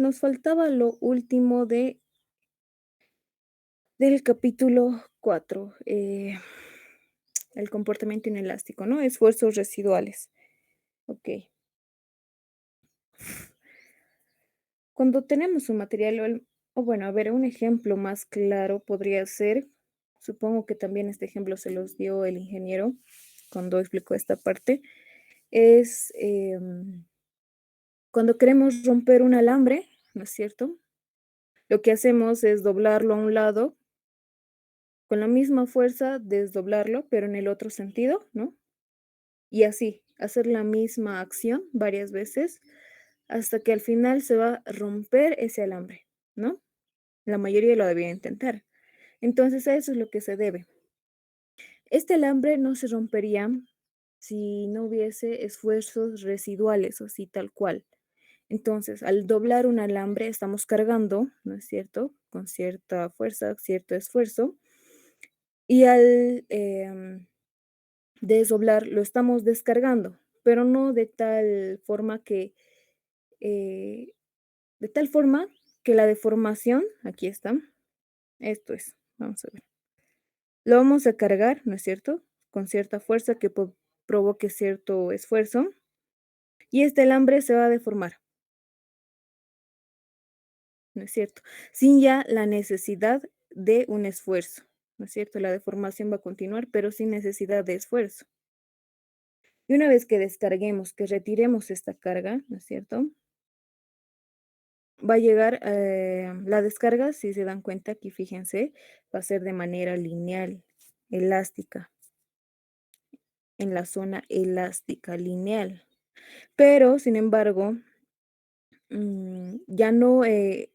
nos faltaba lo último del capítulo 4, el comportamiento inelástico, ¿no? Esfuerzos residuales. Okey. Cuando tenemos un material o bueno, a ver, un ejemplo más claro podría ser, supongo que también este ejemplo se los dio el ingeniero cuando explicó esta parte, es, cuando queremos romper un alambre, ¿no es cierto? Lo que hacemos es doblarlo a un lado, con la misma fuerza desdoblarlo, pero en el otro sentido, ¿no? Y así, hacer la misma acción varias veces hasta que al final se va a romper ese alambre, ¿no? La mayoría lo debía intentar. Entonces, a eso es lo que se debe. Este alambre no se rompería si no hubiese esfuerzos residuales, o así tal cual. Entonces, al doblar un alambre estamos cargando, ¿no es cierto? Con cierta fuerza, cierto esfuerzo, y al desdoblar lo estamos descargando, pero no eh, de tal forma que la deformación, aquí está, esto es, vamos a ver. Lo vamos a cargar, ¿no es cierto? Con cierta fuerza que provoque cierto esfuerzo y este alambre se va a deformar, ¿no es cierto? Sin ya la necesidad de un esfuerzo, ¿no es cierto? La deformación va a continuar, pero sin necesidad de esfuerzo. Y una vez que descarguemos, que retiremos esta carga, ¿no es cierto? Va a llegar la descarga, si se dan cuenta aquí, fíjense, va a ser de manera lineal, elástica, en la zona elástica, lineal. Pero, sin embargo, ya no, el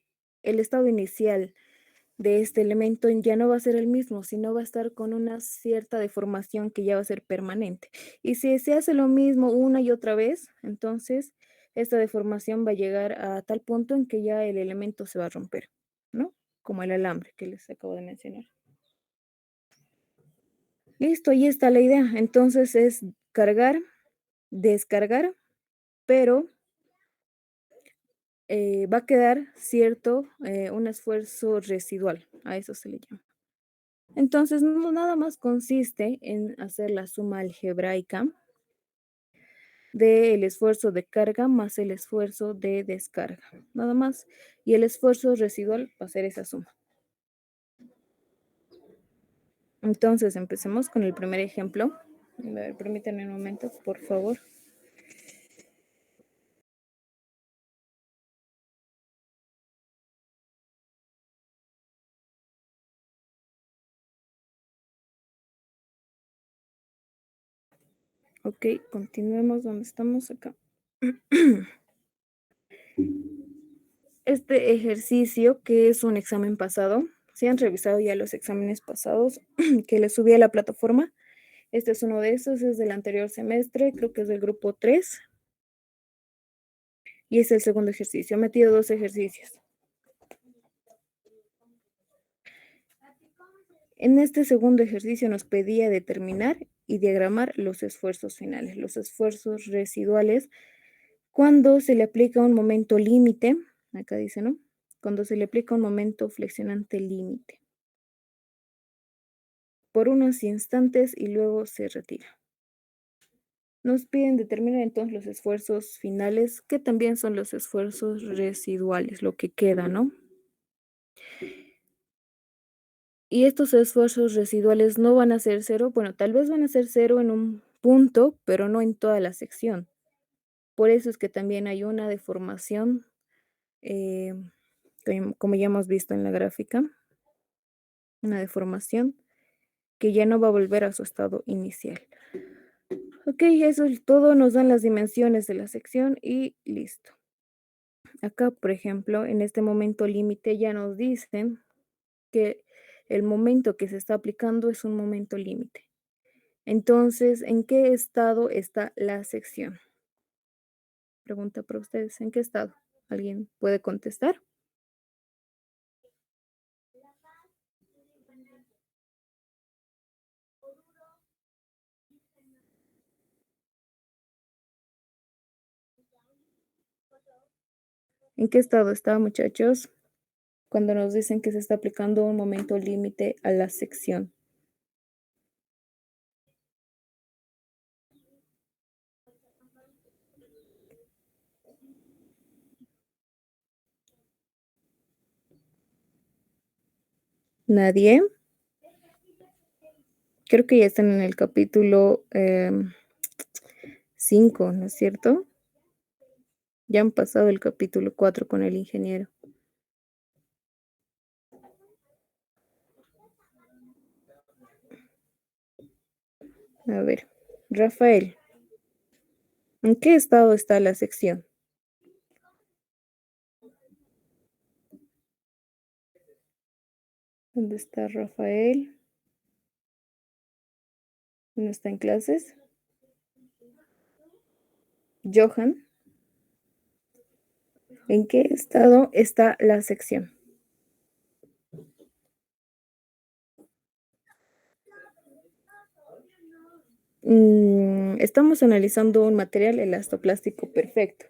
estado inicial de este elemento ya no va a ser el mismo, sino va a estar con una cierta deformación que ya va a ser permanente. Y si se hace lo mismo una y otra vez, entonces esta deformación va a llegar a tal punto en que ya el elemento se va a romper, ¿no? Como el alambre que les acabo de mencionar. Listo, ahí está la idea. Entonces es cargar, descargar, pero va a quedar cierto, un esfuerzo residual, a eso se le llama. Entonces, no nada más consiste en hacer la suma algebraica del esfuerzo de carga más el esfuerzo de descarga, nada más. Y el esfuerzo residual va a ser esa suma. Entonces, empecemos con el primer ejemplo. A ver, permítanme un momento, por favor. Ok, continuemos donde estamos acá. Este ejercicio, que es un examen pasado, si han revisado ya los exámenes pasados que les subí a la plataforma, este es uno de esos, es del anterior semestre, creo que es del grupo 3 y es el segundo ejercicio. He metido dos ejercicios. En este segundo ejercicio nos pedía determinar y diagramar los esfuerzos finales, los esfuerzos residuales, cuando se le aplica un momento límite, acá dice, ¿no? Cuando se le aplica un momento flexionante límite por unos instantes y luego se retira. Nos piden determinar entonces los esfuerzos finales, que también son los esfuerzos residuales, lo que queda, ¿no? Y estos esfuerzos residuales no van a ser cero, bueno, tal vez van a ser cero en un punto, pero no en toda la sección. Por eso es que también hay una deformación, eh, como ya hemos visto en la gráfica, una deformación que ya no va a volver a su estado inicial. Ok, eso es todo, nos dan las dimensiones de la sección y listo. Acá, por ejemplo, en este momento límite ya nos dicen que el momento que se está aplicando es un momento límite. Entonces, ¿en qué estado está la sección? Pregunta para ustedes, ¿en qué estado? ¿Alguien puede contestar? ¿En qué estado está, muchachos? Cuando nos dicen que se está aplicando un momento límite a la sección. ¿Nadie? Creo que ya están en el capítulo 5, ¿no es cierto? Ya han pasado el capítulo 4 con el ingeniero. A ver, Rafael, ¿en qué estado está la sección? ¿Dónde está Rafael? ¿No está en clases? Johan, ¿en qué estado está la sección? Estamos analizando un material elastoplástico perfecto,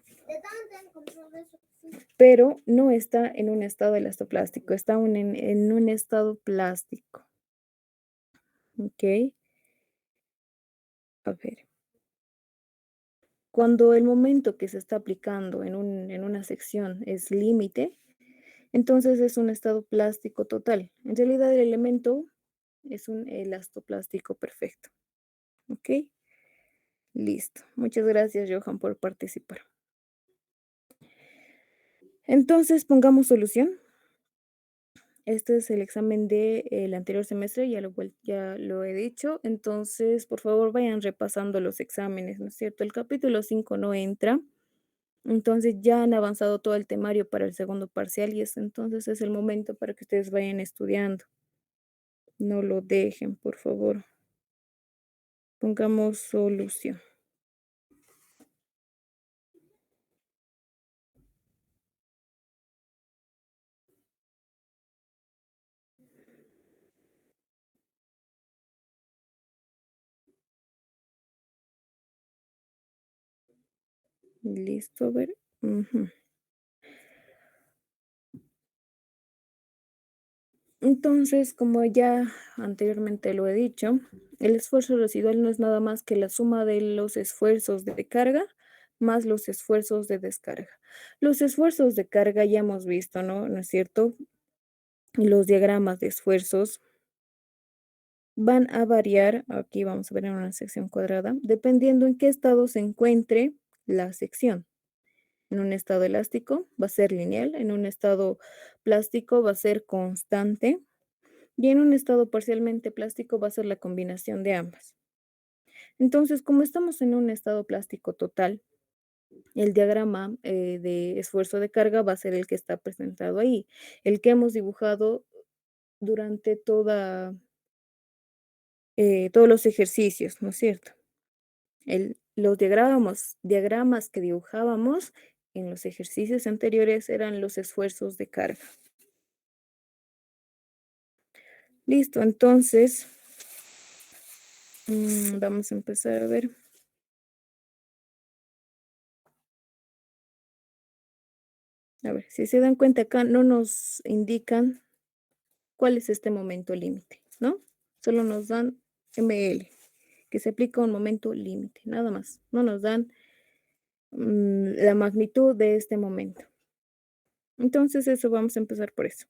pero no está en un estado elastoplástico, está en un estado plástico. ¿Ok? A ver. Cuando el momento que se está aplicando en una sección es límite, entonces es un estado plástico total. En realidad el elemento es un elastoplástico perfecto. ¿Ok? Listo. Muchas gracias, Johan, por participar. Entonces, pongamos solución. Este es el examen del anterior semestre, ya lo he dicho. Entonces, por favor, vayan repasando los exámenes, ¿no es cierto? El capítulo 5 no entra. Entonces ya han avanzado todo el temario para el segundo parcial y entonces es el momento para que ustedes vayan estudiando. No lo dejen, por favor. Pongamos solución. Listo, a ver. Ujú. Entonces, como ya anteriormente lo he dicho, el esfuerzo residual no es nada más que la suma de los esfuerzos de carga más los esfuerzos de descarga. Los esfuerzos de carga ya hemos visto, ¿no? ¿No es cierto? Los diagramas de esfuerzos van a variar, aquí vamos a ver en una sección cuadrada, dependiendo en qué estado se encuentre la sección. En un estado elástico va a ser lineal, en un estado plástico va a ser constante y en un estado parcialmente plástico va a ser la combinación de ambas. Entonces, como estamos en un estado plástico total, el diagrama de esfuerzo de carga va a ser el que está presentado ahí, el que hemos dibujado durante todos los ejercicios, ¿no es cierto? Los diagramas que dibujábamos en los ejercicios anteriores eran los esfuerzos de carga. Listo, entonces vamos a empezar a ver. A ver, si se dan cuenta acá no nos indican cuál es este momento límite, ¿no? Solo nos dan ML, que se aplica un momento límite, nada más. No nos dan la magnitud de este momento. Entonces eso vamos a empezar por eso.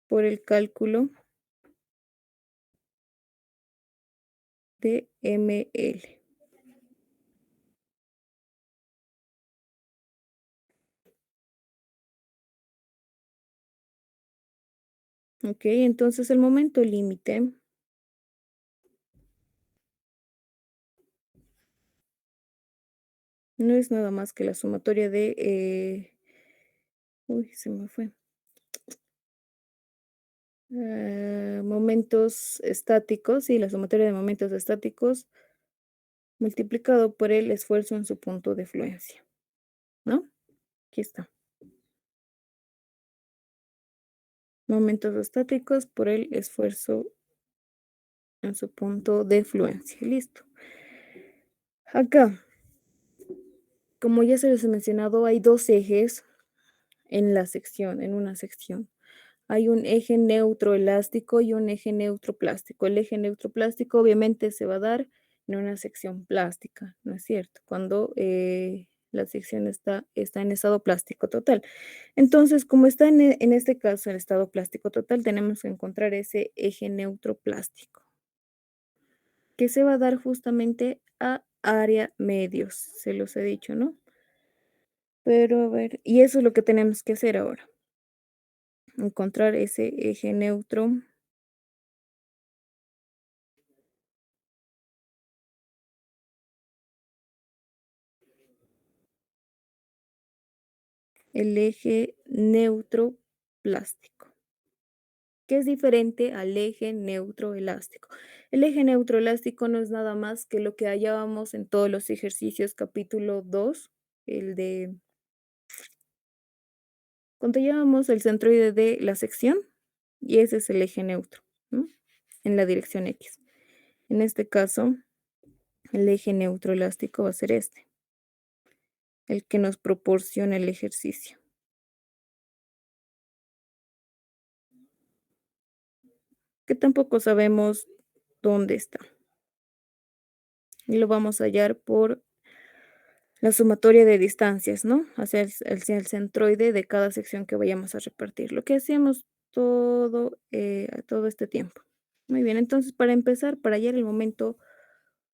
Por el cálculo de ML. Ok, entonces el momento límite no es nada más que la sumatoria de, uy, se me fue, momentos estáticos, y la sumatoria de momentos estáticos multiplicado por el esfuerzo en su punto de fluencia, ¿no? Aquí está. Momentos estáticos por el esfuerzo en su punto de fluencia. Listo. Acá Como ya se les he mencionado, hay 2 ejes en la sección, en una sección. Hay un eje neutro elástico y un eje neutro plástico. El eje neutro plástico obviamente se va a dar en una sección plástica, ¿no es cierto? Cuando la sección está en estado plástico total. Entonces, como está en este caso en estado plástico total, tenemos que encontrar ese eje neutro plástico, que se va a dar justamente a área medios, se los he dicho, ¿no? Pero a ver, y eso es lo que tenemos que hacer ahora, encontrar ese eje neutro. El eje neutro plástico, que es diferente al eje neutro elástico. El eje neutro elástico no es nada más que lo que hallábamos en todos los ejercicios capítulo 2, el de cuando hallábamos el centroide de la sección, y ese es el eje neutro, ¿no? En la dirección X. En este caso, el eje neutro elástico va a ser este, el que nos proporciona el ejercicio, que tampoco sabemos dónde está. Y lo vamos a hallar por la sumatoria de distancias, ¿no? Hacia el centroide de cada sección que vayamos a repartir, lo que hacemos todo este tiempo. Muy bien, entonces para empezar, para hallar el momento,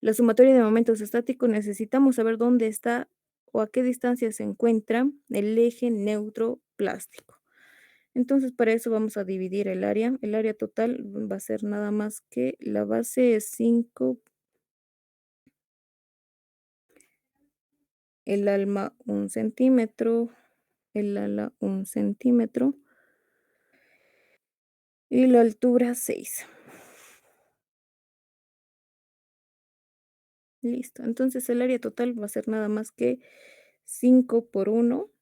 la sumatoria de momentos estáticos, necesitamos saber dónde está o a qué distancia se encuentra el eje neutro plástico. Entonces, para eso vamos a dividir el área. El área total va a ser nada más que la base es 5, el alma 1 centímetro, el ala 1 centímetro y la altura 6. Listo. Entonces el área total va a ser nada más que 5 por 1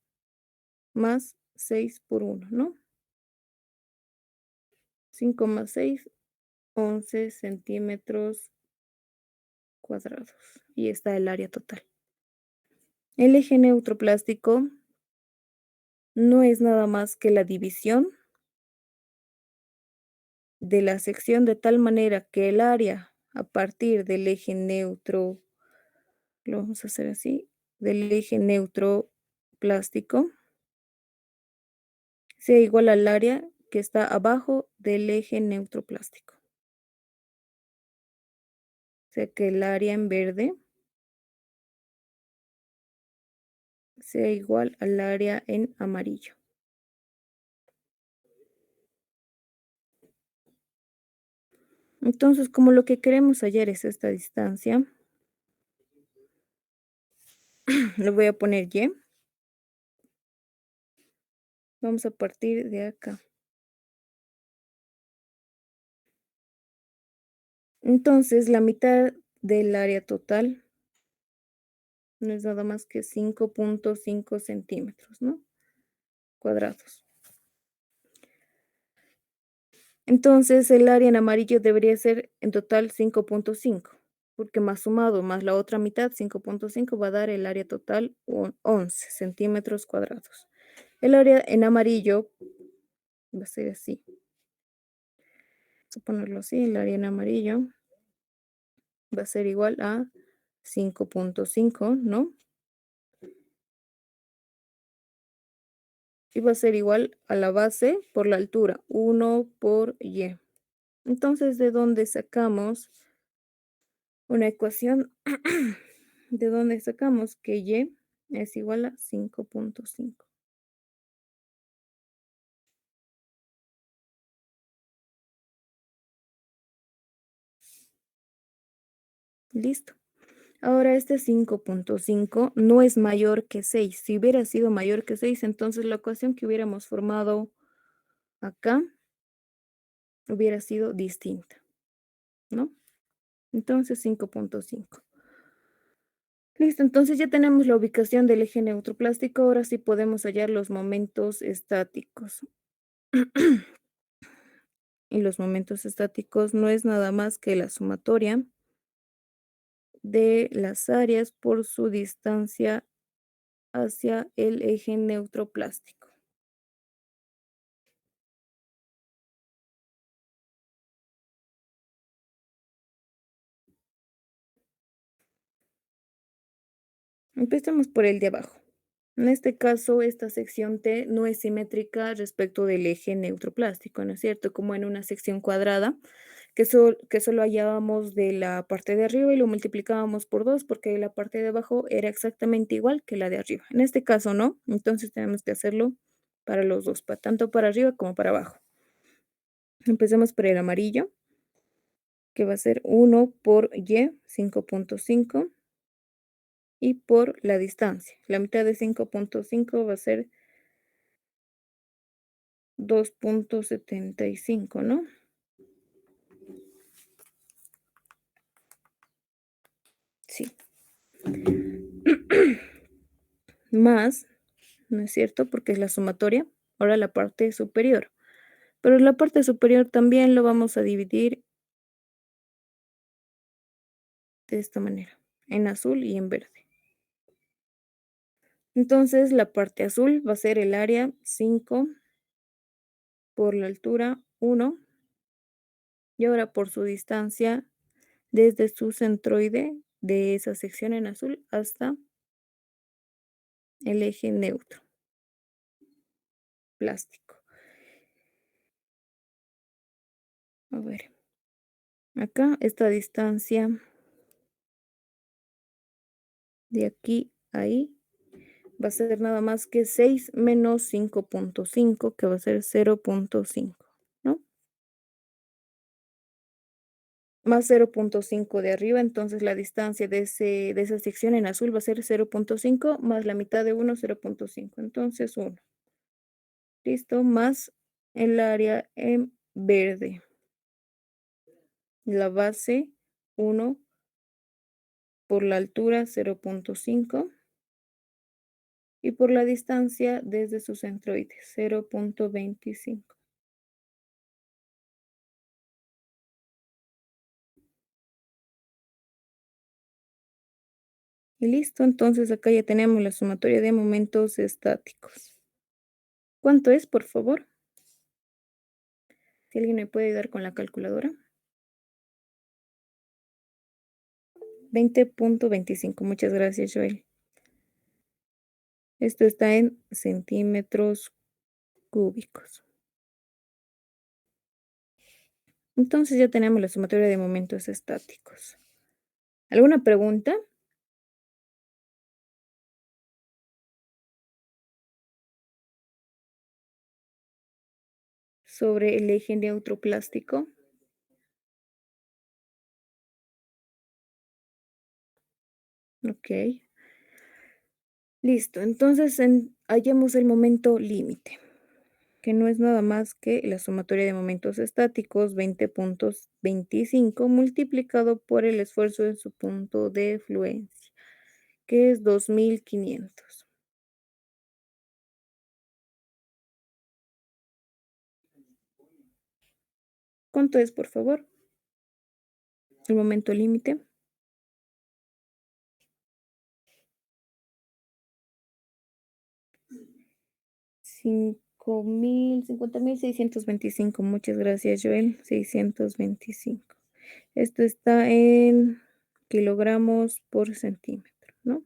más 6 por 1, ¿no? 5 más 6, 11 centímetros cuadrados. Y está el área total. El eje neutro plástico no es nada más que la división de la sección de tal manera que el área a partir del eje neutro, lo vamos a hacer así, del eje neutro plástico sea igual al área que está abajo del eje neutro plástico. O sea que el área en verde sea igual al área en amarillo. Entonces, como lo que queremos hallar es esta distancia, le voy a poner Y. Vamos a partir de acá. Entonces, la mitad del área total no es nada más que 5.5 centímetros, ¿no? Cuadrados. Entonces, el área en amarillo debería ser en total 5.5, porque más sumado más la otra mitad, 5.5, va a dar el área total 11 centímetros cuadrados. El área en amarillo va a ser así. Vamos a ponerlo así, el área en amarillo va a ser igual a 5.5, ¿no? Y va a ser igual a la base por la altura, 1 por Y. Entonces, ¿de dónde sacamos una ecuación? ¿De dónde sacamos que Y es igual a 5.5? Listo. Ahora este 5.5 no es mayor que 6. Si hubiera sido mayor que 6, entonces la ecuación que hubiéramos formado acá hubiera sido distinta, ¿no? Entonces 5.5. Listo, entonces ya tenemos la ubicación del eje neutroplástico. Ahora sí podemos hallar los momentos estáticos. Y los momentos estáticos no es nada más que la sumatoria de las áreas por su distancia hacia el eje neutro plástico. Empecemos por el de abajo. En este caso, esta sección T no es simétrica respecto del eje neutro plástico, ¿no es cierto? Como en una sección cuadrada, que solo hallábamos de la parte de arriba y lo multiplicábamos por 2 porque la parte de abajo era exactamente igual que la de arriba. En este caso no, entonces tenemos que hacerlo para los dos, tanto para arriba como para abajo. Empecemos por el amarillo, que va a ser 1 por y 5.5 y por la distancia. La mitad de 5.5 va a ser 2.75, ¿no? Sí. Más, ¿no es cierto? Porque es la sumatoria. Ahora la parte superior. Pero la parte superior también lo vamos a dividir de esta manera, en azul y en verde. Entonces la parte azul va a ser el área 5 por la altura 1 y ahora por su distancia desde su centroide de esa sección en azul hasta el eje neutro plástico. A ver, acá esta distancia de aquí a ahí va a ser nada más que 6 menos 5.5, que va a ser 0.5, ¿no? Más 0.5 de arriba, entonces la distancia de esa sección en azul va a ser 0.5 más la mitad de 1, 0.5, entonces 1. Listo, más el área en verde. La base 1 por la altura 0.5 y por la distancia desde su centroide 0.25. Y listo, entonces acá ya tenemos la sumatoria de momentos estáticos. ¿Cuánto es, por favor? Si alguien me puede ayudar con la calculadora. 20.25. Muchas gracias, Joel. Esto está en centímetros cúbicos. Entonces ya tenemos la sumatoria de momentos estáticos. ¿Alguna pregunta? Sobre el eje neutro plástico. Ok. Listo. Entonces hallemos el momento límite, que no es nada más que la sumatoria de momentos estáticos 20.25 multiplicado por el esfuerzo en su punto de fluencia, que es 2500. ¿Cuánto es, por favor? El momento límite. 50.625. Muchas gracias, Joel. 625. Esto está en kilogramos por centímetro, ¿no?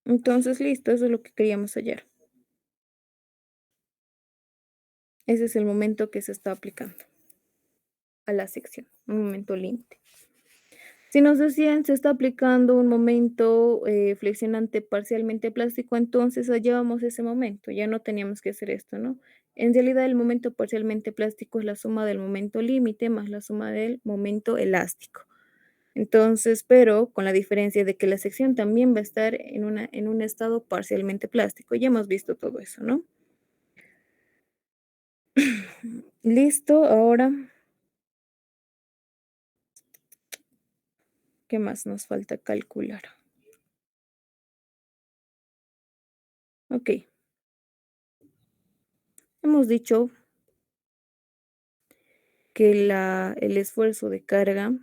Entonces, listo, eso es lo que queríamos hallar. Ese es el momento que se está aplicando a la sección, un momento límite. Si nos decían se está aplicando un momento flexionante parcialmente plástico, entonces hallábamos ese momento, ya no teníamos que hacer esto, ¿no? En realidad el momento parcialmente plástico es la suma del momento límite más la suma del momento elástico. Entonces, pero con la diferencia de que la sección también va a estar en un estado parcialmente plástico. Ya hemos visto todo eso, ¿no? Listo, ahora, ¿qué más nos falta calcular? Ok, hemos dicho que el esfuerzo de carga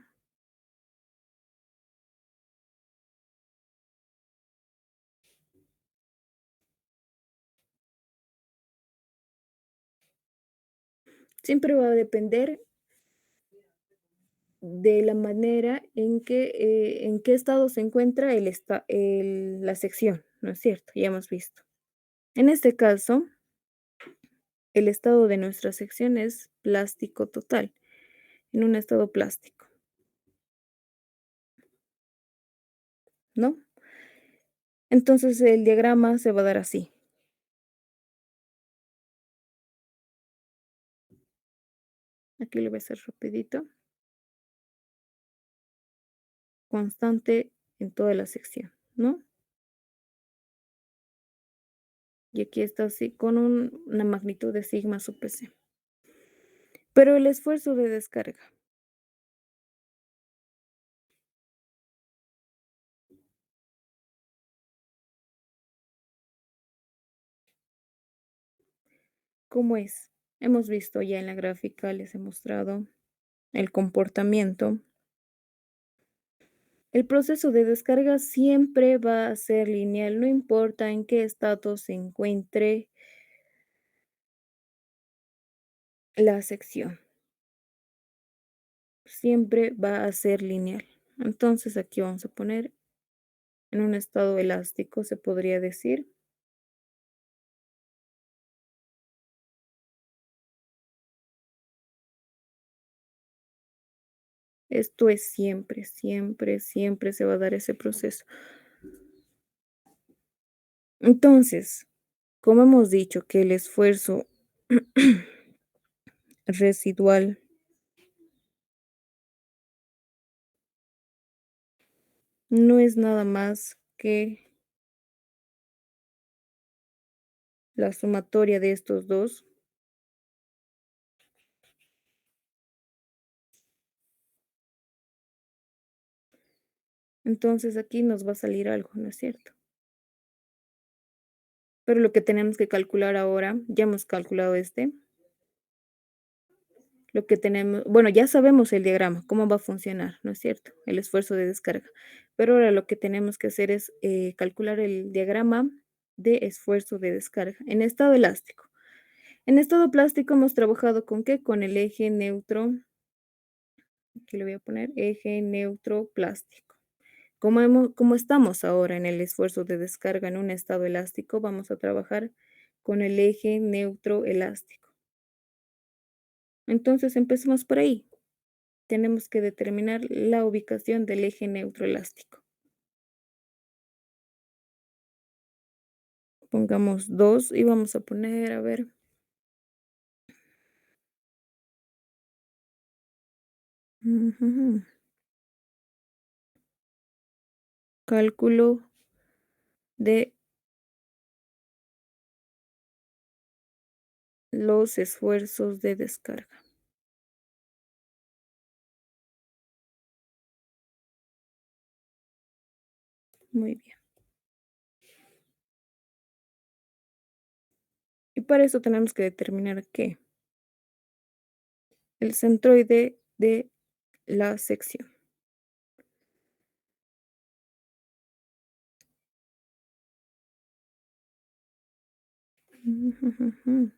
Siempre va a depender de la manera en qué estado se encuentra la sección, ¿no es cierto? Ya hemos visto. En este caso, el estado de nuestra sección es plástico total, en un estado plástico, ¿no? Entonces el diagrama se va a dar así. Aquí lo voy a hacer rapidito. Constante en toda la sección, ¿no? Y aquí está así con una magnitud de sigma sobre c. Pero el esfuerzo de descarga, ¿cómo es? Hemos visto ya en la gráfica, les he mostrado el comportamiento. El proceso de descarga siempre va a ser lineal, no importa en qué estado se encuentre la sección, siempre va a ser lineal. Entonces aquí vamos a poner en un estado elástico, se podría decir. Esto es siempre, siempre, siempre se va a dar ese proceso. Entonces, como hemos dicho que el esfuerzo residual no es nada más que la sumatoria de estos dos, entonces aquí nos va a salir algo, ¿no es cierto? Pero lo que tenemos que calcular ahora, ya hemos calculado lo que tenemos, bueno, ya sabemos el diagrama, cómo va a funcionar, ¿no es cierto? El esfuerzo de descarga. Pero ahora lo que tenemos que hacer es calcular el diagrama de esfuerzo de descarga en estado elástico. En estado plástico hemos trabajado con qué? Con el eje neutro, aquí le voy a poner eje neutro plástico. Como estamos ahora en el esfuerzo de descarga en un estado elástico, vamos a trabajar con el eje neutro elástico. Entonces empecemos por ahí. Tenemos que determinar la ubicación del eje neutro elástico. Pongamos 2 y vamos a poner, a ver, ujujú, cálculo de los esfuerzos de descarga. Muy bien. Y para eso tenemos que determinar qué, el centroide de la sección. Ujujujú.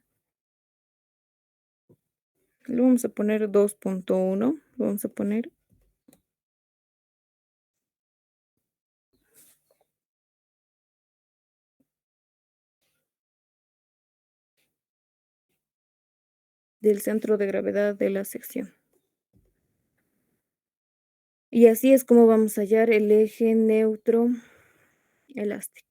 Le vamos a poner 2.1, lo vamos a poner del centro de gravedad de la sección. Y así es como vamos a hallar el eje neutro elástico.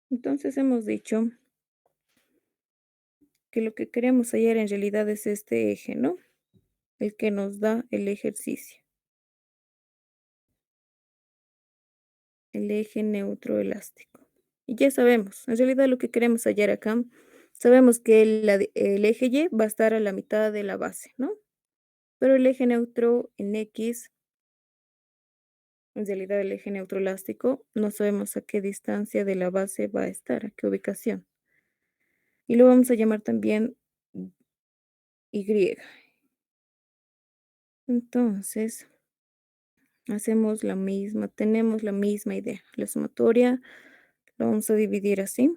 Entonces hemos dicho que lo que queremos hallar en realidad es este eje, ¿no? El que nos da el ejercicio, el eje neutro elástico. Y ya sabemos, en realidad lo que queremos hallar acá, sabemos que el eje Y va a estar a la mitad de la base, ¿no? pero el eje neutro en X, en realidad el eje neutro elástico, no sabemos a qué distancia de la base va a estar, a qué ubicación. Y lo vamos a llamar también Y. Entonces, tenemos la misma idea. La sumatoria la vamos a dividir así,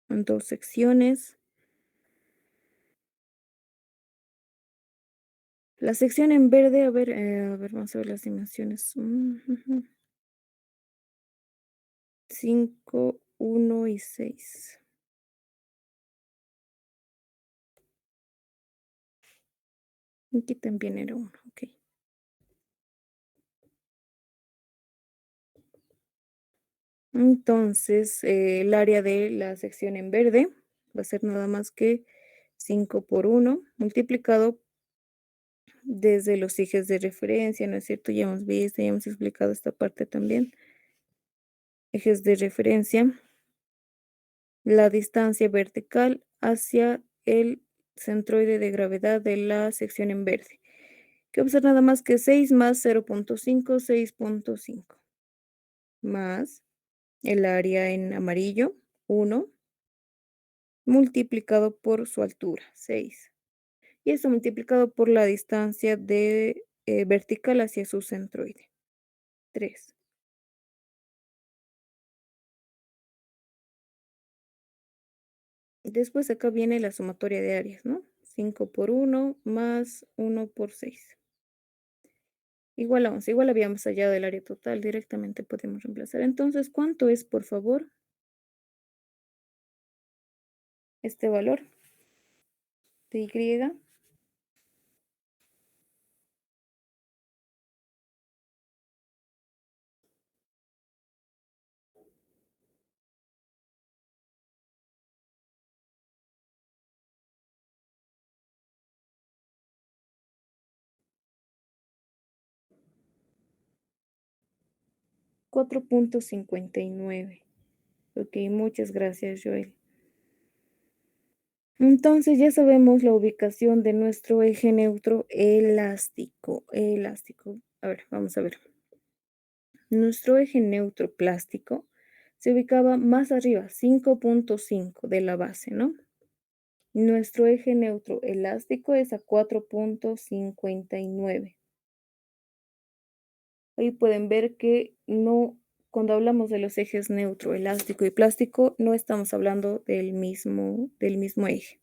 en dos secciones. La sección en verde, a ver, vamos a ver las dimensiones. 5, 1 y 6. Aquí también era 1, ok. Entonces, el área de la sección en verde va a ser nada más que 5 por 1 multiplicado desde los ejes de referencia, ¿no es cierto? Ya hemos visto, ya hemos explicado esta parte también. Ejes de referencia, la distancia vertical hacia el centroide de gravedad de la sección en verde, que va a ser nada más que 6 más 0.5, 6.5, más el área en amarillo, 1, multiplicado por su altura, 6. Y esto multiplicado por la distancia de vertical hacia su centroide, 3. Después acá viene la sumatoria de áreas, ¿no? 5 por 1 más 1 por 6. Igual a 11. Igual habíamos hallado el área total. Directamente podemos reemplazar. Entonces, ¿cuánto es, por favor, este valor de Y? 4.59. Ok, muchas gracias, Joel. Entonces ya sabemos la ubicación de nuestro eje neutro elástico. Elástico. A ver, vamos a ver. Nuestro eje neutro plástico se ubicaba más arriba, 5.5 de la base, ¿no? Nuestro eje neutro elástico es a 4.59. Ahí pueden ver que no, cuando hablamos de los ejes neutro, elástico y plástico, no estamos hablando del mismo eje.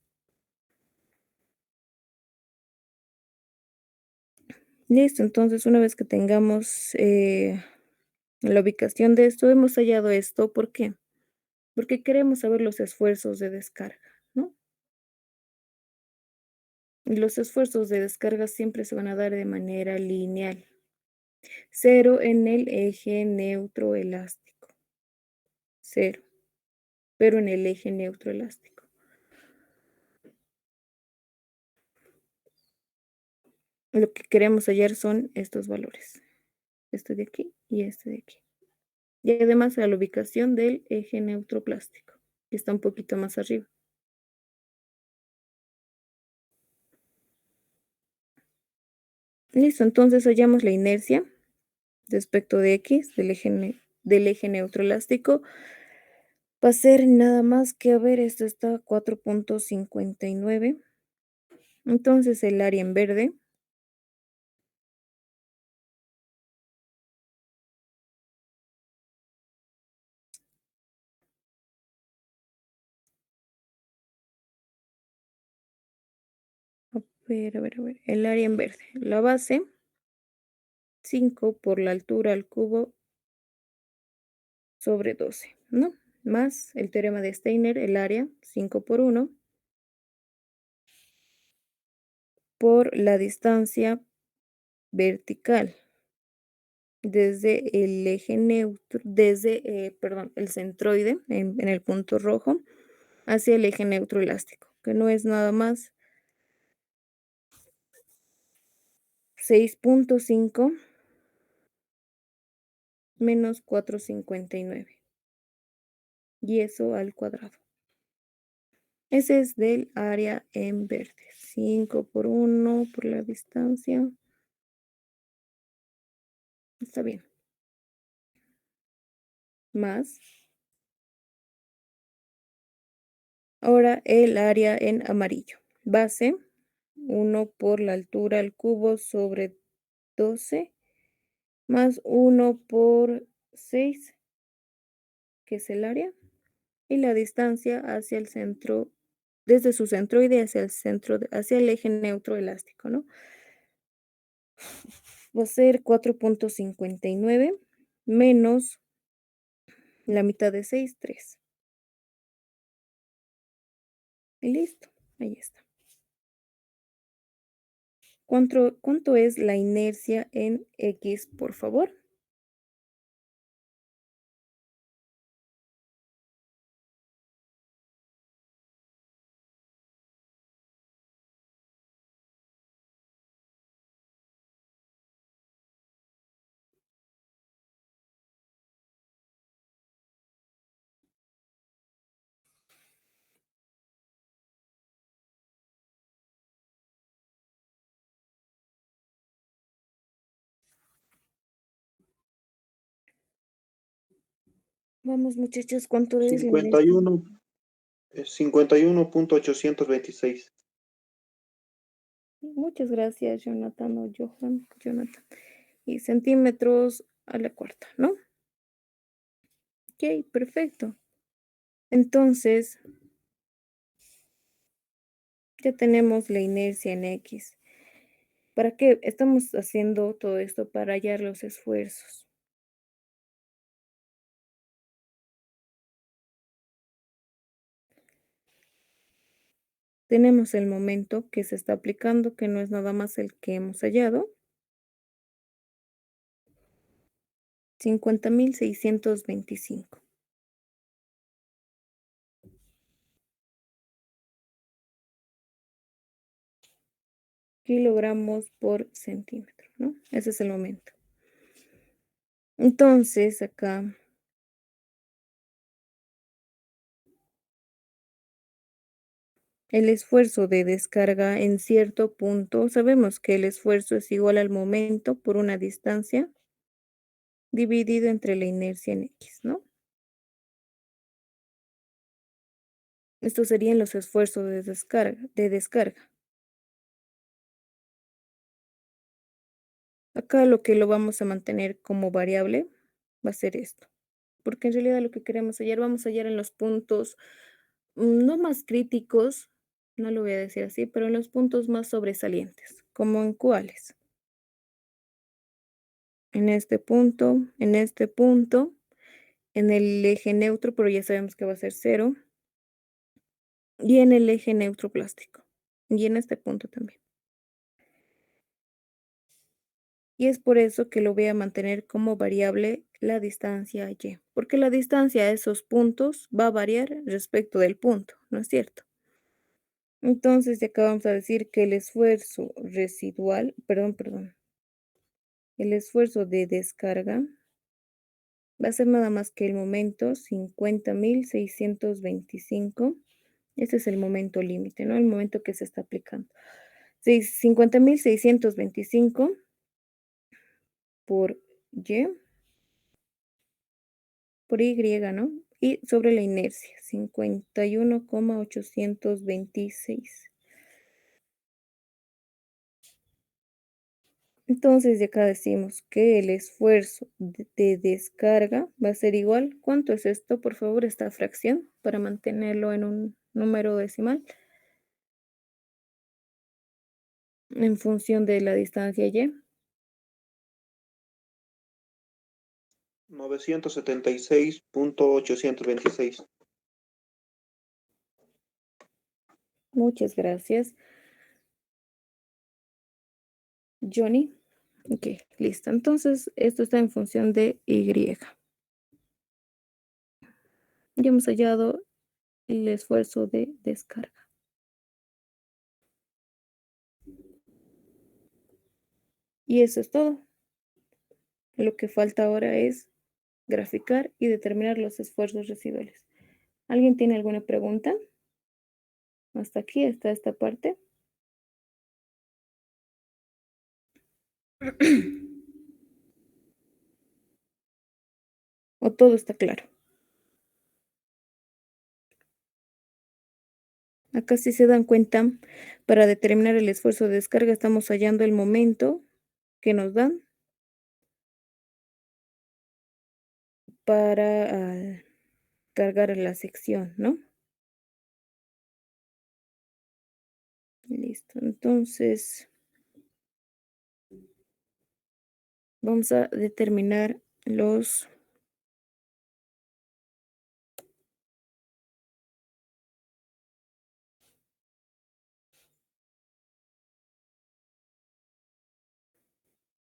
Listo, entonces una vez que tengamos la ubicación de esto, hemos hallado esto. ¿Por qué? Porque queremos saber los esfuerzos de descarga, ¿no? Y los esfuerzos de descarga siempre se van a dar de manera lineal. Cero en el eje neutro elástico. Cero, pero en el eje neutro elástico. Lo que queremos hallar son estos valores. Este de aquí y este de aquí. Y además a la ubicación del eje neutro plástico, que está un poquito más arriba. Listo, entonces hallamos la inercia respecto de X del eje neutro elástico. Va a ser nada más que, a ver, esto está 4.59. Entonces el área en verde, a ver, el área en verde, la base, 5 por la altura al cubo sobre 12, ¿no? Más el teorema de Steiner, el área, 5 por 1, por la distancia vertical desde el eje neutro, perdón, el centroide en el punto rojo hacia el eje neutro elástico, que no es nada más 6.5 menos 4.59 y eso al cuadrado. Ese es del área en verde. 5 por 1 por la distancia. Está bien. Más. Ahora el área en amarillo. Base 1 por la altura al cubo sobre 12 más 1 por 6, que es el área, y la distancia hacia el centro, desde su centroide hacia el centro, hacia el eje neutro elástico, ¿no? Va a ser 4,59 menos la mitad de 6, 3. Y listo, ahí está. ¿Cuánto es la inercia en X, por favor? Vamos, muchachos, ¿cuánto es la inercia? 51, 51,826. Muchas gracias, Jonathan o Johan, Jonathan. Y centímetros a la cuarta, ¿no? Ok, perfecto. Entonces, ya tenemos la inercia en X. ¿Para qué estamos haciendo todo esto? Para hallar los esfuerzos. Tenemos el momento que se está aplicando, que no es nada más el que hemos hallado. 50,625 kilogramos por centímetro, ¿no? Ese es el momento. Entonces, acá el esfuerzo de descarga en cierto punto, sabemos que el esfuerzo es igual al momento por una distancia dividido entre la inercia en X, ¿no? Estos serían los esfuerzos de descarga. Acá lo que lo vamos a mantener como variable va a ser esto, porque en realidad lo que queremos hallar, vamos a hallar en los puntos no más críticos, no lo voy a decir así, pero en los puntos más sobresalientes, como en cuáles. En este punto, en el eje neutro, pero ya sabemos que va a ser cero, y en el eje neutro plástico, y en este punto también. Y es por eso que lo voy a mantener como variable la distancia y, porque la distancia a esos puntos va a variar respecto del punto, ¿no es cierto? Entonces, ya acá vamos a decir que el esfuerzo residual, perdón, el esfuerzo de descarga va a ser nada más que el momento 50,625. Este es el momento límite, ¿no? El momento que se está aplicando. 50,625 por Y, ¿no? Y sobre la inercia, 51,826. Entonces, de acá decimos que el esfuerzo de descarga va a ser igual. ¿Cuánto es esto? Por favor, esta fracción para mantenerlo en un número decimal en función de la distancia y. 976,826. Muchas gracias, Johnny. Ok, listo. Entonces, esto está en función de Y. Ya hemos hallado el esfuerzo de descarga. Y eso es todo. Lo que falta ahora es graficar y determinar los esfuerzos residuales. ¿Alguien tiene alguna pregunta? Hasta aquí, está esta parte. ¿O todo está claro? Acá si se dan cuenta, para determinar el esfuerzo de descarga estamos hallando el momento que nos dan para cargar la sección, ¿no? Listo. Entonces, vamos a determinar los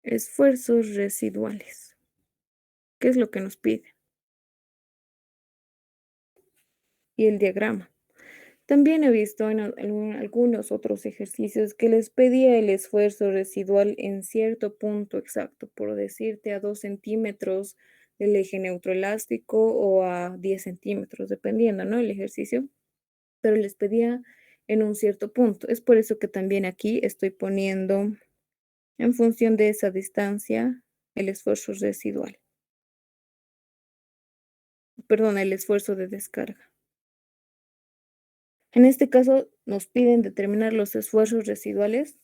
esfuerzos residuales. ¿Qué es lo que nos pide? Y el diagrama. También he visto en algunos otros ejercicios que les pedía el esfuerzo residual en cierto punto exacto, por decirte a 2 centímetros del eje neutroelástico o a 10 centímetros, dependiendo, ¿no? El ejercicio, pero les pedía en un cierto punto. Es por eso que también aquí estoy poniendo en función de esa distancia el esfuerzo residual, perdón, el esfuerzo de descarga. En este caso, nos piden determinar los esfuerzos residuales,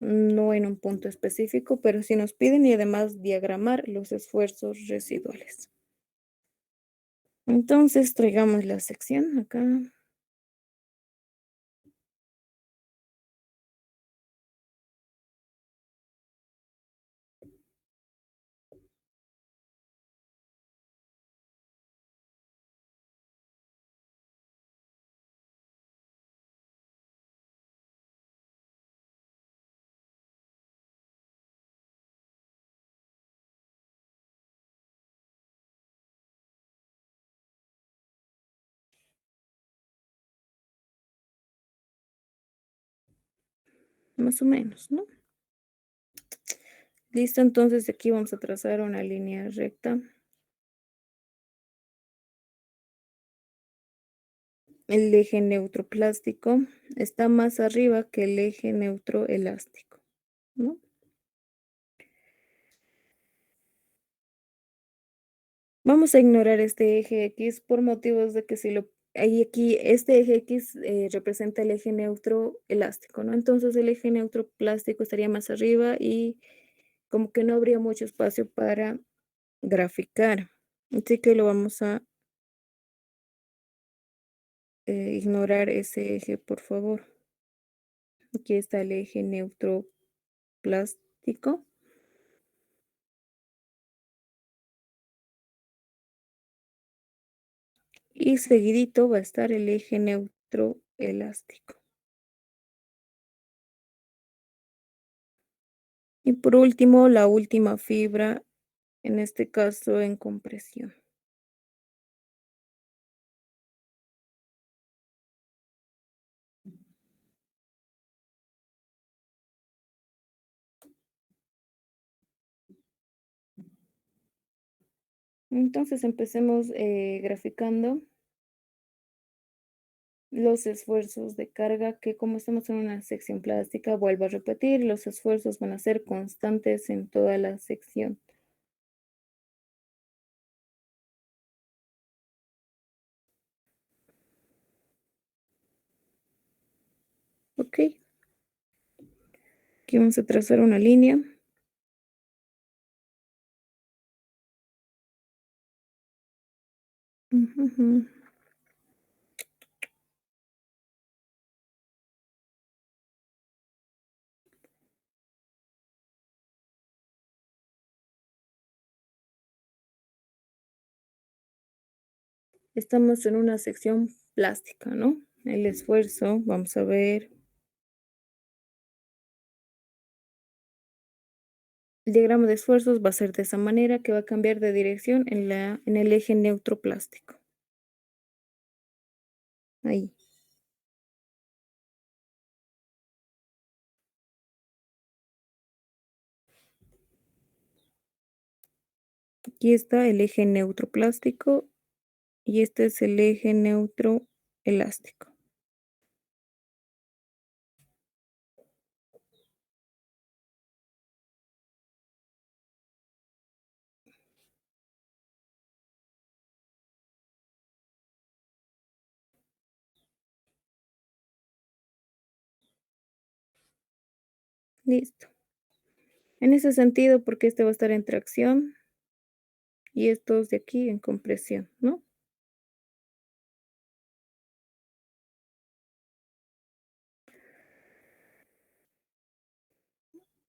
no en un punto específico, pero sí nos piden y además diagramar los esfuerzos residuales. Entonces, traigamos la sección acá. Más o menos, ¿no? Listo, entonces aquí vamos a trazar una línea recta. El eje neutroplástico está más arriba que el eje neutroelástico, ¿no? Vamos a ignorar este eje X por motivos de que si lo hay aquí, este eje X representa el eje neutroelástico, ¿no? Entonces el eje neutroplástico estaría más arriba y como que no habría mucho espacio para graficar. Así que lo vamos a ignorar ese eje, por favor. Aquí está el eje neutroplástico y seguidito va a estar el eje neutroelástico. Y por último, la última fibra, en este caso en compresión. Entonces empecemos graficando los esfuerzos de carga que como estamos en una sección plástica, vuelvo a repetir, los esfuerzos van a ser constantes en toda la sección. Ok, aquí vamos a trazar una línea. Ujú, ujú. Estamos en una sección plástica, ¿no? El esfuerzo, vamos a ver. El diagrama de esfuerzos va a ser de esa manera que va a cambiar de dirección en el eje neutroplástico. Ahí. Aquí está el eje neutroplástico y este es el eje neutroelástico. Listo. En ese sentido, porque este va a estar en tracción y estos de aquí en compresión, ¿no?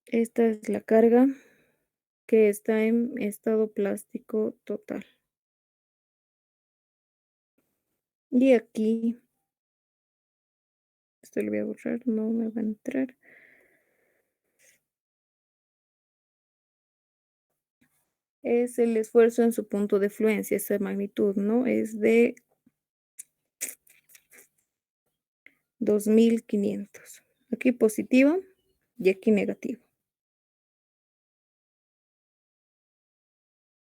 Esta es la carga que está en estado plástico total. Y aquí, esto lo voy a borrar, no me va a entrar. Es el esfuerzo en su punto de fluencia, esa magnitud, ¿no? Es de 2500. Aquí positivo y aquí negativo.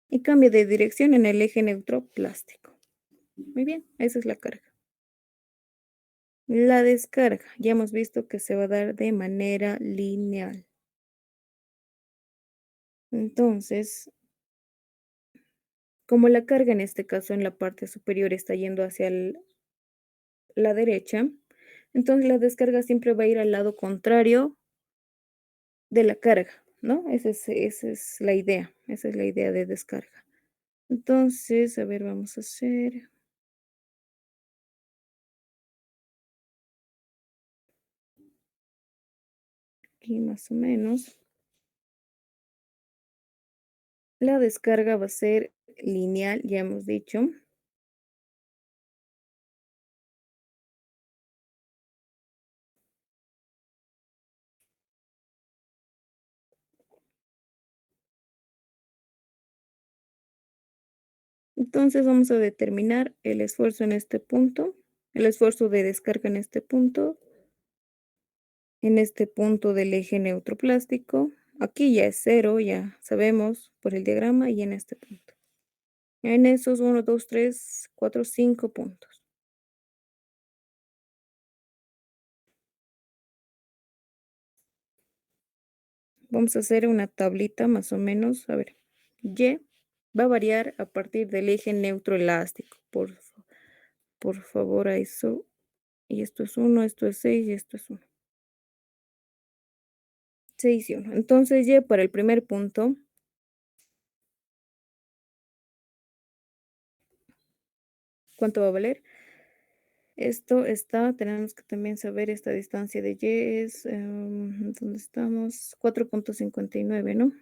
Y cambia de dirección en el eje neutro plástico. Muy bien, esa es la carga. La descarga, ya hemos visto que se va a dar de manera lineal. Entonces, como la carga en este caso en la parte superior está yendo hacia la derecha, entonces la descarga siempre va a ir al lado contrario de la carga, ¿no? Esa es la idea, esa es la idea de descarga. Entonces, a ver, vamos a hacer aquí más o menos. La descarga va a ser lineal, ya hemos dicho. Entonces vamos a determinar el esfuerzo en este punto, el esfuerzo de descarga en este punto del eje neutroplástico. Aquí ya es cero, ya sabemos por el diagrama, y en este punto. En esos 1, 2, 3, 4, 5 puntos. Vamos a hacer una tablita más o menos. A ver, Y va a variar a partir del eje neutroelástico. Por favor, a eso. Y esto es 1, esto es 6 y esto es 1. 6 y 1. Entonces, Y para el primer punto, ¿cuánto va a valer? Esto está, tenemos que también saber esta distancia de Y es, ¿dónde estamos? 4.59, ¿no?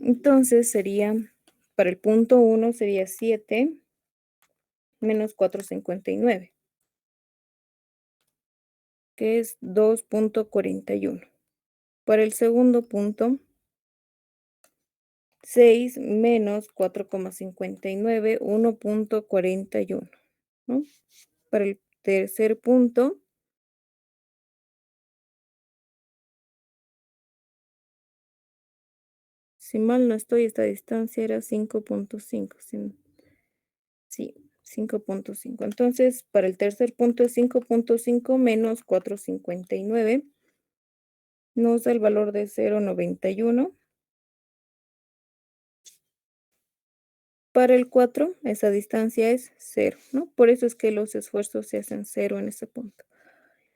Entonces sería, para el punto 1 sería 7 menos 4.59, que es 2.41. Para el segundo punto, 6 menos 4,59, 1.41, ¿no? Para el tercer punto, si mal no estoy, esta distancia era 5.5. Sí, 5.5. Entonces, para el tercer punto es 5.5 menos 4.59. Nos da el valor de 0.91. Para el 4, esa distancia es 0, ¿no? Por eso es que los esfuerzos se hacen 0 en ese punto.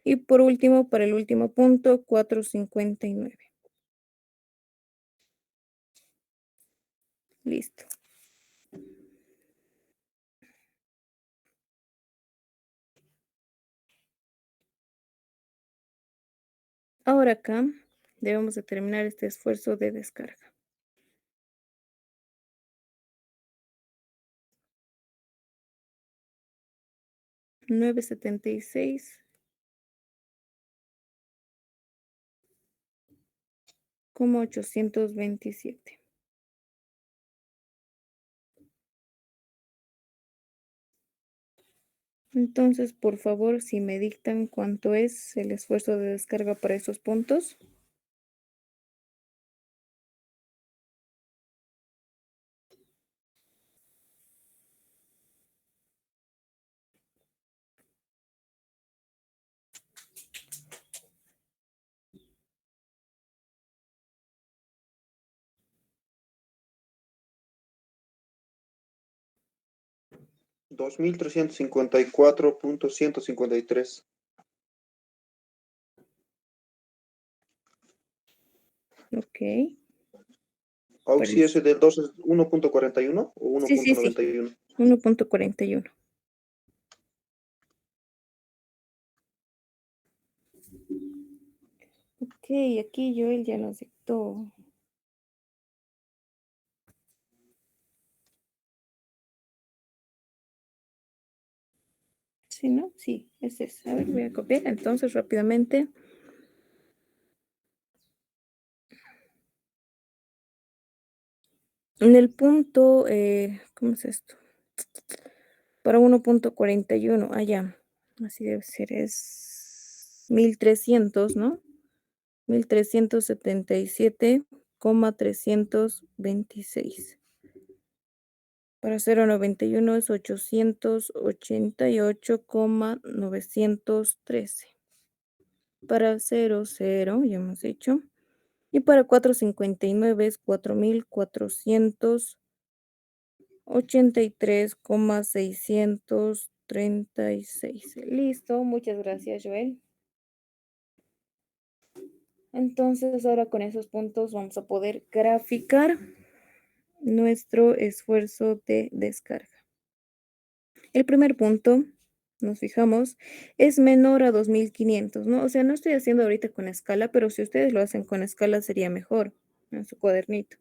Y por último, para el último punto, 4.59. Listo. Ahora acá debemos determinar este esfuerzo de descarga. 976,827. Entonces, por favor, si me dictan cuánto es el esfuerzo de descarga para esos puntos. 2354.153. Ok. Para el- Auxi ese del 2 es 1.41 o Sí, sí, sí. 1.91. 1.41. Ok, aquí Joel ya nos dictó. Sí, ¿no? Sí, es ese. A ver, voy a copiar entonces rápidamente. En el punto, ¿cómo es esto? Para 1.41, ya. Así debe ser, es 1300, ¿no? 1377,326. Para 0.91 es 888,913. Para 00, ya hemos dicho. Y para 459 es 4483,636. Listo, muchas gracias, Joel. Entonces, ahora con esos puntos vamos a poder graficar nuestro esfuerzo de descarga. El primer punto, nos fijamos, es menor a 2500, ¿no? O sea, no estoy haciendo ahorita con escala, pero si ustedes lo hacen con escala sería mejor en su cuadernito.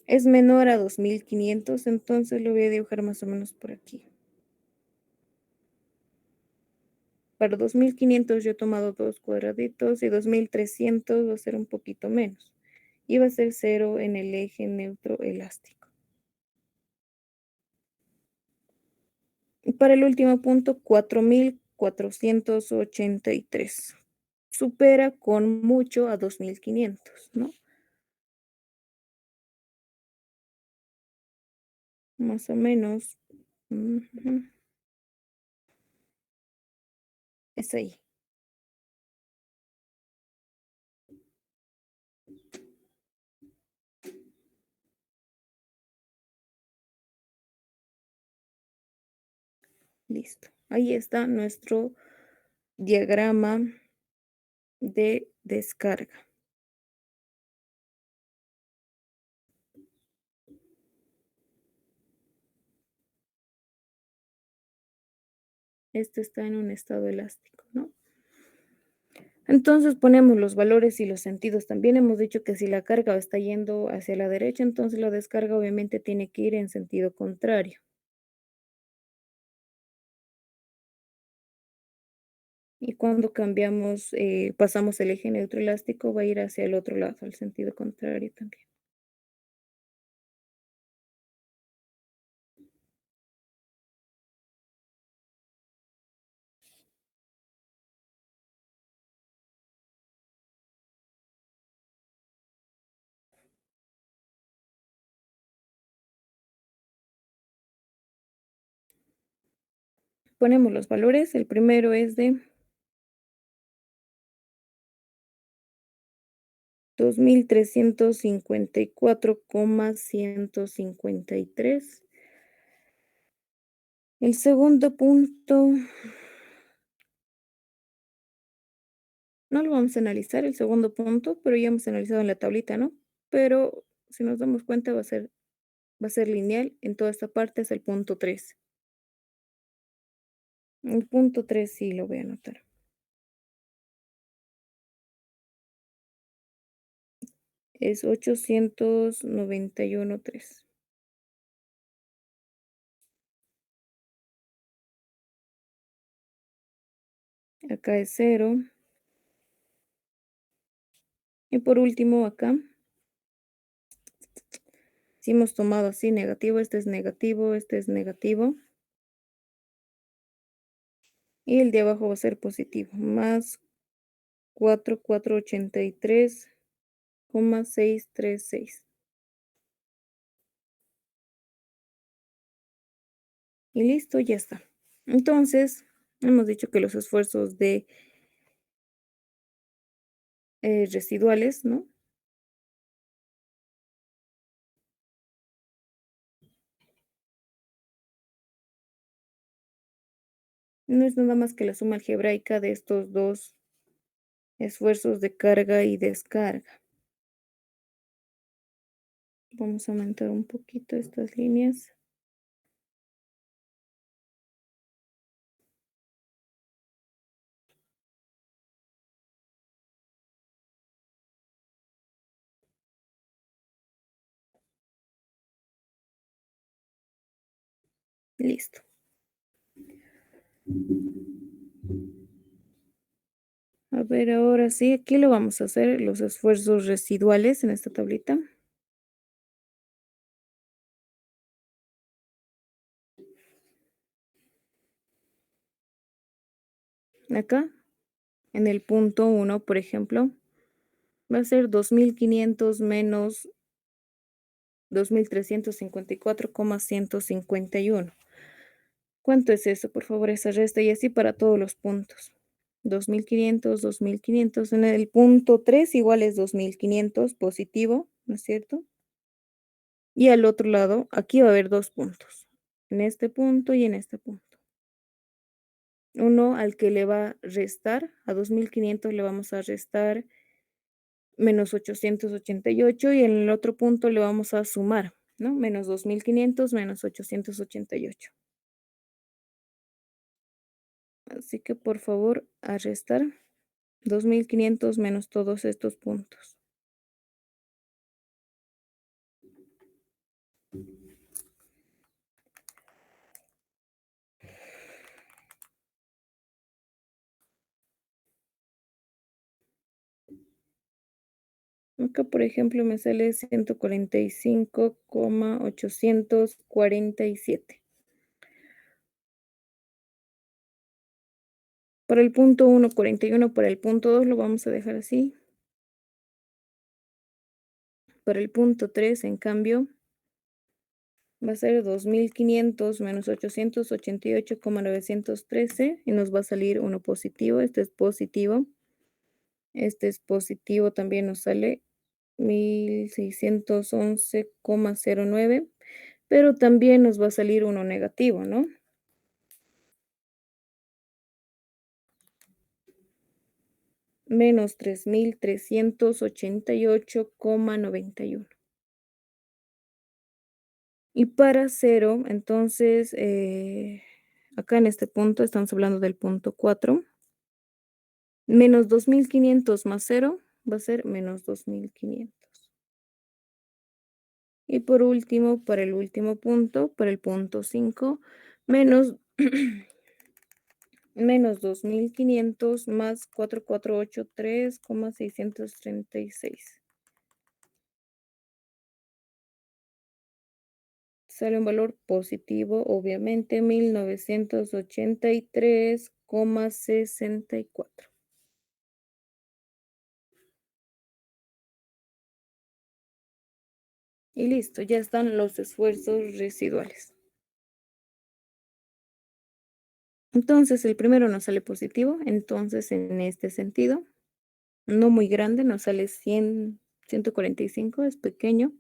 Es menor a 2500, entonces lo voy a dibujar más o menos por aquí. Para 2500 yo he tomado dos cuadraditos y 2300 va a ser un poquito menos. Y va a ser 0 en el eje neutro elástico. Y para el último punto, 4483. Supera con mucho a 2500, ¿no? Más o menos. Ujú, es ahí. Listo. Ahí está nuestro diagrama de descarga. Este está en un estado elástico, ¿no? Entonces ponemos los valores y los sentidos. También hemos dicho que si la carga está yendo hacia la derecha, entonces la descarga obviamente tiene que ir en sentido contrario. Y cuando cambiamos, pasamos el eje neutro elástico, va a ir hacia el otro lado, al sentido contrario también. Ponemos los valores. El primero es de 2354,153. El segundo punto, no lo vamos a analizar, el segundo punto, pero ya hemos analizado en la tablita, ¿no? Pero si nos damos cuenta va a ser lineal. En toda esta parte es el punto 3. El punto 3 sí lo voy a anotar. Es 891,3. Acá es 0. Y por último acá, si hemos tomado así negativo, este es negativo, este es negativo. Y el de abajo va a ser positivo, más 4483,636. Y listo, ya está. Entonces, hemos dicho que los esfuerzos de residuales, ¿no? No es nada más que la suma algebraica de estos 2 esfuerzos de carga y descarga. Vamos a aumentar un poquito estas líneas. Listo. A ver, ahora sí, aquí lo vamos a hacer los esfuerzos residuales en esta tablita. Acá, en el punto 1, por ejemplo, va a ser 2.500 menos 2.354,151. ¿Cuánto es eso? Por favor, esa resta y así para todos los puntos. 2.500 en el punto 3 igual es 2.500 positivo, ¿no es cierto? Y al otro lado, aquí va a haber 2 puntos, en este punto y en este punto. Uno al que le va a restar, a 2.500 le vamos a restar menos 888 y en el otro punto le vamos a sumar, ¿no? Menos 2.500 menos 888. Así que por favor, a restar 2.500 menos todos estos puntos. Acá, por ejemplo, me sale 145,847. Para el punto 1, 41, para el punto 2 lo vamos a dejar así. Para el punto 3, en cambio, va a ser 2.500 menos 888,913 y nos va a salir uno positivo. Este es positivo. Este es positivo, también nos sale 1.611,09, pero también nos va a salir uno negativo, ¿no? Menos 3.388,91. Y para cero, entonces, acá en este punto estamos hablando del punto 4. Menos 2.500 más cero va a ser menos 2.500. Y por último, para el último punto, para el punto 5, menos, menos 2.500 más 4.483,636. Sale un valor positivo, obviamente, 1.983,64. Y listo, ya están los esfuerzos residuales. Entonces, el primero nos sale positivo, entonces en este sentido, no muy grande, nos sale 145, es pequeño.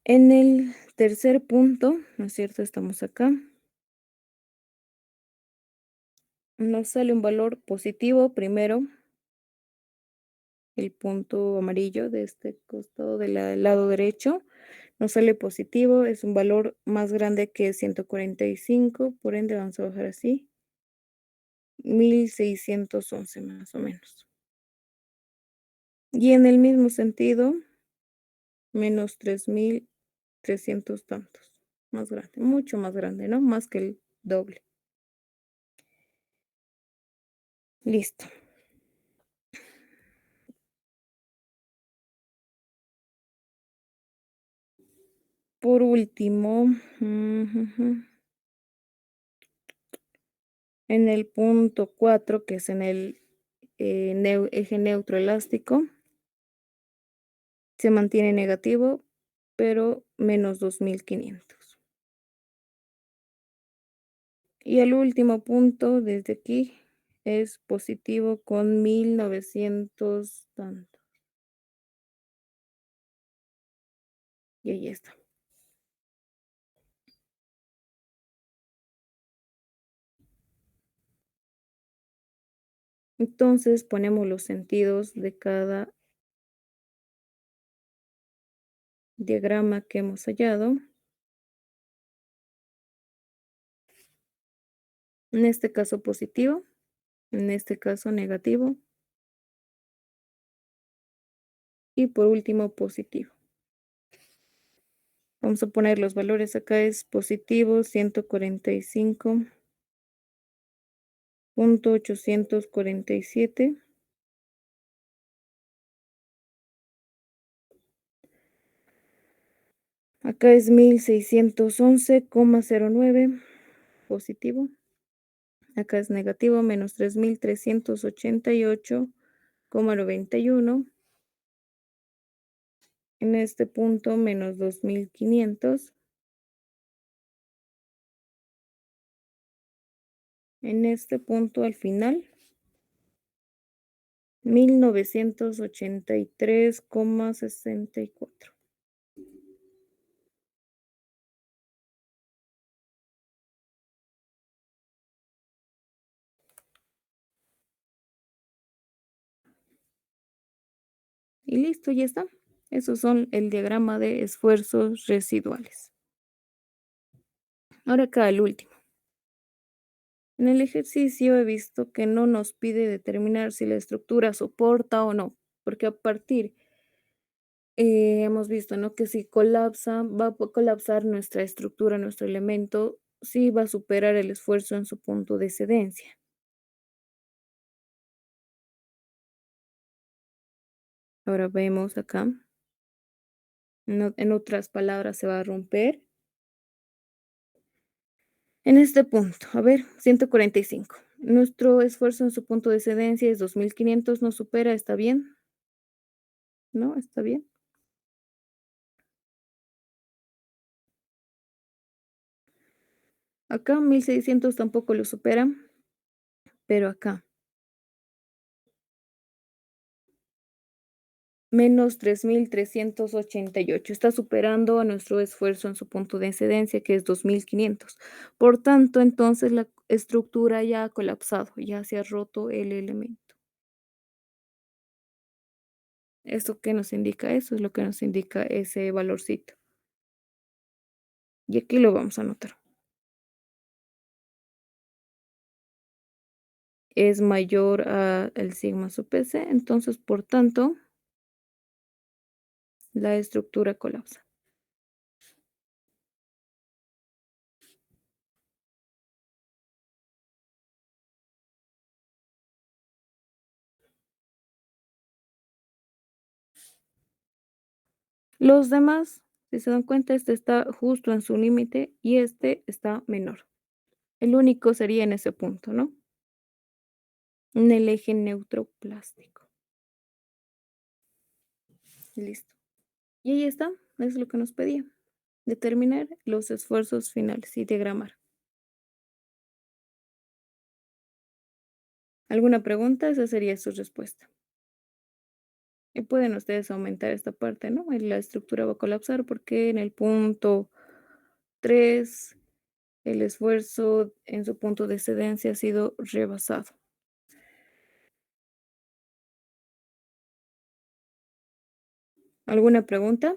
En el tercer punto, ¿no es cierto? Estamos acá. Nos sale un valor positivo primero, el punto amarillo de este costado del lado derecho. Nos sale positivo, es un valor más grande que 145, por ende vamos a bajar así. 1.611 más o menos. Y en el mismo sentido, menos 3.300 tantos. Más grande, mucho más grande, ¿no? Más que el doble. Listo. Por último, en el punto 4, que es en el eje neutro elástico, se mantiene negativo, pero menos 2.500. Y el último punto desde aquí es positivo con 1.900 tanto. Y ahí está. Entonces ponemos los sentidos de cada diagrama que hemos hallado. En este caso positivo, en este caso negativo y por último positivo. Vamos a poner los valores acá, es positivo 145.847. Acá es 1611,09 positivo. Acá es negativo, menos 3.388,91. En este punto, menos 2.500. En este punto, al final, 1983,64. Y listo, ya está. Esos son el diagrama de esfuerzos residuales. Ahora acá el último. En el ejercicio he visto que no nos pide determinar si la estructura soporta o no, porque a partir, hemos visto, ¿no? Que si colapsa, va a colapsar nuestra estructura, nuestro elemento, sí va a superar el esfuerzo en su punto de excedencia. Ahora vemos acá, en otras palabras, se va a romper. En este punto, a ver, 145. Nuestro esfuerzo en su punto de excedencia es 2.500, ¿nos supera? ¿Está bien? ¿No? ¿Está bien? Acá 1.600 tampoco lo supera, pero acá menos 3.388 está superando a nuestro esfuerzo en su punto de excedencia, que es 2.500. Por tanto, entonces la estructura ya ha colapsado, ya se ha roto el elemento. ¿Esto qué nos indica? Eso es lo que nos indica ese valorcito. Y aquí lo vamos a anotar. Es mayor a el sigma sub s, entonces, por tanto, la estructura colapsa. Los demás, si se dan cuenta, este está justo en su límite y este está menor. El único sería en ese punto, ¿no? En el eje neutroplástico. Listo. Y ahí está, es lo que nos pedía. Determinar los esfuerzos finales y diagramar. ¿Alguna pregunta? Esa sería su respuesta. Y pueden ustedes aumentar esta parte, ¿no? La estructura va a colapsar porque en el punto 3 el esfuerzo en su punto de excedencia ha sido rebasado. ¿Alguna pregunta?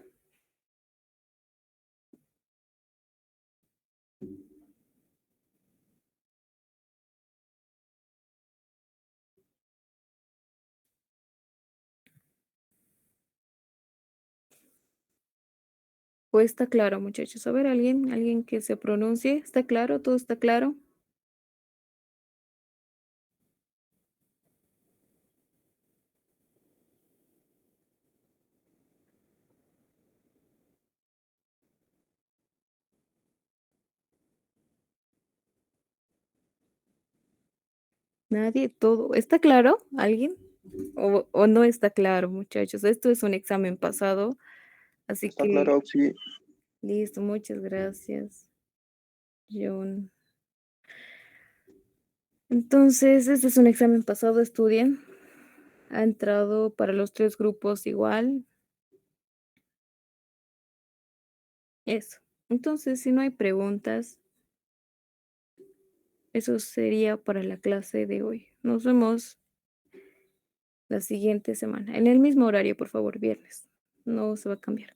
Pues está claro, muchachos. A ver, alguien que se pronuncie. ¿Está claro? ¿Todo está claro? Nadie, todo. ¿Está claro? ¿Alguien? ¿O no está claro, muchachos? Esto es un examen pasado, así Está que claro, sí. listo, muchas gracias, John. Entonces, este es un examen pasado, estudien. Ha entrado para los 3 grupos igual. Eso. Entonces, si no hay preguntas, eso sería para la clase de hoy. Nos vemos la siguiente semana, en el mismo horario, por favor, viernes. No se va a cambiar.